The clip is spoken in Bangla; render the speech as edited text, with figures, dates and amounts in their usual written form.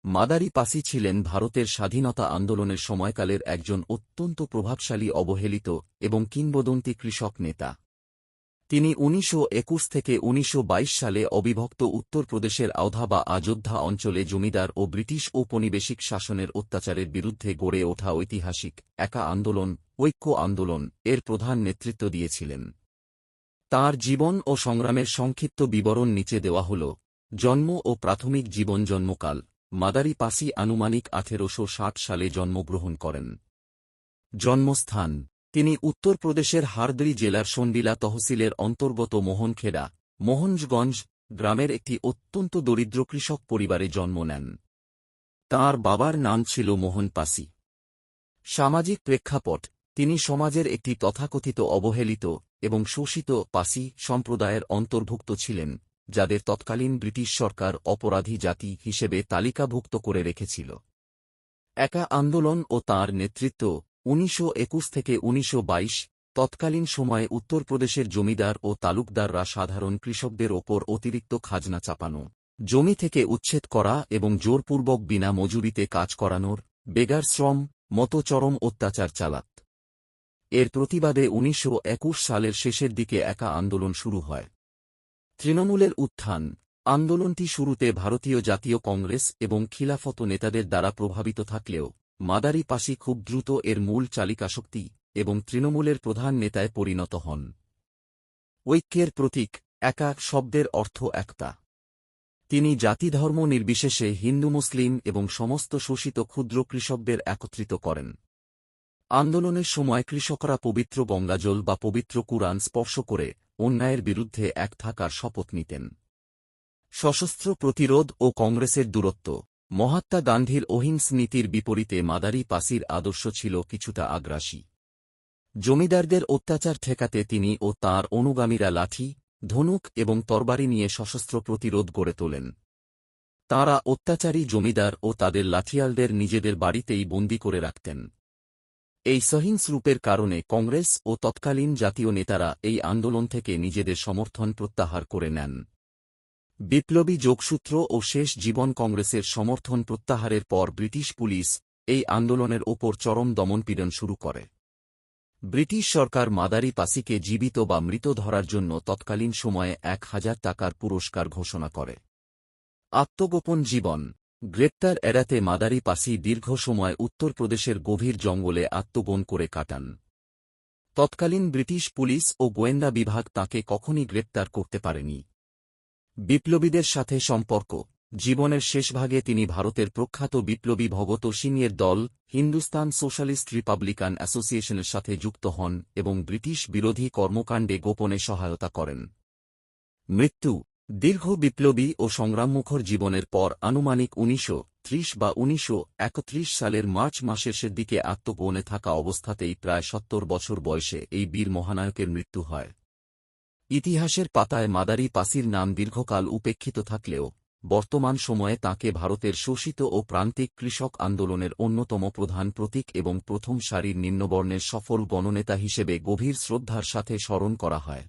মাদারি পাসি ছিলেন ভারতের স্বাধীনতা আন্দোলনের সময়কালের একজন অত্যন্ত প্রভাবশালী অবহেলিত এবং কিংবদন্তি কৃষক নেতা। তিনি ১৯২১ থেকে ১৯২২ সালে অবিভক্ত উত্তরপ্রদেশের আওধা বা অযোধ্যা অঞ্চলে জমিদার ও ব্রিটিশ ঔপনিবেশিক শাসনের অত্যাচারের বিরুদ্ধে গড়ে ওঠা ঐতিহাসিক একা আন্দোলন, ঐক্য আন্দোলন এর প্রধান নেতৃত্ব দিয়েছিলেন। তাঁর জীবন ও সংগ্রামের সংক্ষিপ্ত বিবরণ নিচে দেওয়া হল। জন্ম ও প্রাথমিক জীবন। জন্মকাল: মাদারি পাসি আনুমানিক ১৮৬০ সালে জন্মগ্রহণ করেন। জন্মস্থান: তিনি উত্তরপ্রদেশের হারদই জেলার সন্ডিলা তহসিলের অন্তর্গত মোহনখেড়া, মোহনজগঞ্জ গ্রামের একটি অত্যন্ত দরিদ্র কৃষক পরিবারে জন্ম নেন। তাঁর বাবার নাম ছিল মোহন পাসি। সামাজিক প্রেক্ষাপট: তিনি সমাজের একটি তথাকথিত অবহেলিত এবং শোষিত পাসি সম্প্রদায়ের অন্তর্ভুক্ত ছিলেন, যাদের তৎকালীন ব্রিটিশ সরকার অপরাধী জাতি হিসেবে তালিকাভুক্ত করে রেখেছিল। একা আন্দোলন ও তাঁর নেতৃত্ব: ১৯২১ থেকে ১৯২২ তৎকালীন সময়ে উত্তরপ্রদেশের জমিদার ও তালুকদাররা সাধারণ কৃষকদের ওপর অতিরিক্ত খাজনা চাপানো, জমি থেকে উচ্ছেদ করা এবং জোরপূর্বক বিনা মজুরিতে কাজ করানোর, বেগার শ্রম মতো চরম অত্যাচার চালাত। এর প্রতিবাদে ১৯২১ সালের শেষের দিকে একা আন্দোলন শুরু হয়। তৃণমূলের উত্থান: আন্দোলনটি শুরুতে ভারতীয় জাতীয় কংগ্রেস এবং খিলাফত নেতাদের দ্বারা প্রভাবিত থাকলেও মাদারি পাসি খুব দ্রুত এর মূল চালিকাশক্তি এবং তৃণমূলের প্রধান নেতায় পরিণত হন। ঐক্যের প্রতীক: একা শব্দের অর্থ একতা। তিনি জাতিধর্ম নির্বিশেষে হিন্দু, মুসলিম এবং সমস্ত শোষিত ক্ষুদ্র কৃষকদের একত্রিত করেন। আন্দোলনের সময় কৃষকরা পবিত্র গঙ্গাজল বা পবিত্র কুরআন স্পর্শ করে অন্যায়ের বিরুদ্ধে এক থাকার শপথ নিতেন। সশস্ত্র প্রতিরোধ ও কংগ্রেসের দূরত্ব: মহাত্মা গান্ধীর অহিংস নীতির বিপরীতে মাদারি পাসির আদর্শ ছিল কিছুটা আগ্রাসী। জমিদারদের অত্যাচার ঠেকাতে তিনি ও তাঁর অনুগামীরা লাঠি, ধনুক এবং তরবারি নিয়ে সশস্ত্র প্রতিরোধ গড়ে তোলেন। তাঁরা অত্যাচারী জমিদার ও তাদের লাঠিয়ালদের নিজেদের বাড়িতেই বন্দী করে রাখতেন। এই সহিংস রূপের কারণে কংগ্রেস ও তৎকালীন জাতীয় নেতারা এই আন্দোলন থেকে নিজেদের সমর্থন প্রত্যাহার করে নেন। বিপ্লবী যোগসূত্র ও শেষ জীবন: কংগ্রেসের সমর্থন প্রত্যাহারের পর ব্রিটিশ পুলিশ এই আন্দোলনের ওপর চরম দমনপীড়ন শুরু করে। ব্রিটিশ সরকার মাদারি পাসিকে জীবিত বা মৃত ধরার জন্য তৎকালীন সময়ে ১,০০০ টাকার পুরস্কার ঘোষণা করে। আত্মগোপন জীবন: গ্রেপ্তার এড়াতে মাদারি পাসি দীর্ঘ সময় উত্তরপ্রদেশের গভীর জঙ্গলে আত্মগোপন করে কাটান। তৎকালীন ব্রিটিশ পুলিশ ও গোয়েন্দা বিভাগ তাঁকে কখনই গ্রেপ্তার করতে পারেনি। বিপ্লবীদের সাথে সম্পর্ক: জীবনের শেষভাগে তিনি ভারতের প্রখ্যাত বিপ্লবী ভগৎ সিংয়ের দল হিন্দুস্তান সোশ্যালিস্ট রিপাবলিকান অ্যাসোসিয়েশনের সাথে যুক্ত হন এবং ব্রিটিশ বিরোধী কর্মকাণ্ডে গোপনে সহায়তা করেন। মৃত্যু: দীর্ঘ বিপ্লবী ও সংগ্রামমুখর জীবনের পর আনুমানিক ১৯৩০ বা ১৯৩১ সালের মার্চ মাসের শেষের দিকে আত্মগোপনে থাকা অবস্থাতেই প্রায় ৭০ বছর বয়সে এই বীর মহানায়কের মৃত্যু হয়। ইতিহাসের পাতায় মাদারি পাসির নাম দীর্ঘকাল উপেক্ষিত থাকলেও বর্তমান সময়ে তাঁকে ভারতের শোষিত ও প্রান্তিক কৃষক আন্দোলনের অন্যতম প্রধান প্রতীক এবং প্রথম সারির নিম্নবর্ণের সফল গণনেতা হিসেবে গভীর শ্রদ্ধার সাথে স্মরণ করা হয়।